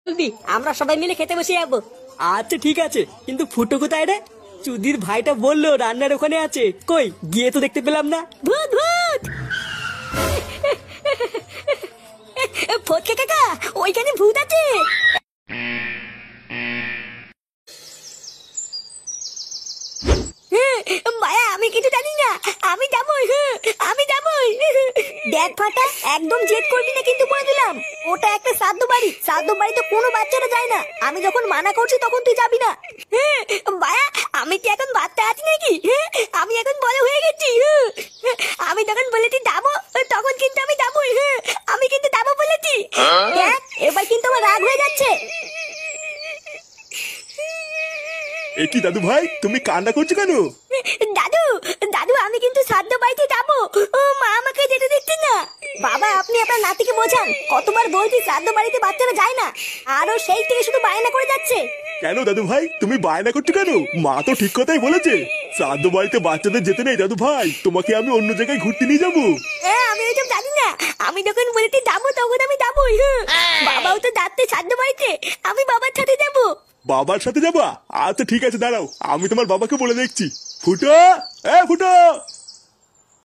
বলবি আমরা সবাই মিলে খেতে বসে যাবো। আচ্ছা ঠিক আছে, কিন্তু ফুটো কোথায় রে? চুদির ভাইটা বললো রান্নার ওখানে আছে, কই গিয়ে তো দেখতে পেলাম না। ভূত ভূত ফটকে কাকা, ওইখানে ভূত আছে। মায়া আমি কিছু জানি না, আমি যাবই, আমি যাবই। দেখ ফাটা, একদম জেদ করবি না কিন্তু বলে দিলাম। ওটা একটা শ্রাদ্ধ বাড়ি, শ্রাদ্ধ বাড়িতে কোনো বাচ্চারা যায় না। আমি যখন মানা করছি তখন তুই যাবি না। মায়া আমি কি এখন বাচ্চা আছি নাকি? আমি এখন বড় হয়ে গেছি। আমি যখন বলেছি যাবো তখন কিন্তু আমি যাবই। আমি কিন্তু যাবো বলেছি। দেখ এবার কিন্তু আমার রাগ হয়ে যাচ্ছে। এ কি দাদু ভাই, তুমি কান্না করছো কেন? দাদু, দাদু আমি কিন্তু শ্রাদ্ধ বাড়িতে যাবো। ও মা আমাকে যেতে দিচ্ছে না। বাবা আপনি আপনার নাতিকে বোঝান, কতবার বলছি শ্রাদ্ধ বাড়িতে বাচ্চারা যায় না, আরো সেই থেকে শুধু বায়না করে যাচ্ছে। কেন দাদু ভাই, তুমি বায়না করছো কেন? মা তো ঠিক কথাই বলেছে, শ্রাদ্ধ বাড়িতে বাচ্চাদের যেতে নেই। দাদু ভাই তোমাকে আমি অন্য জায়গায় ঘুরতে নিয়ে যাবো। আমি ওইসব জানি না, আমি যখন বলেছি যাবো তখন আমি যাবোই। বাবাও তো যাচ্ছে শ্রাদ্ধ বাড়িতে, আমি বাবার সাথে যাবো। বাবার সাথে যাবা? আচ্ছা ঠিক আছে, দাঁড়াও আমি তোমার বাবাকে বলে দেখছি। ফুটো, ফুটো।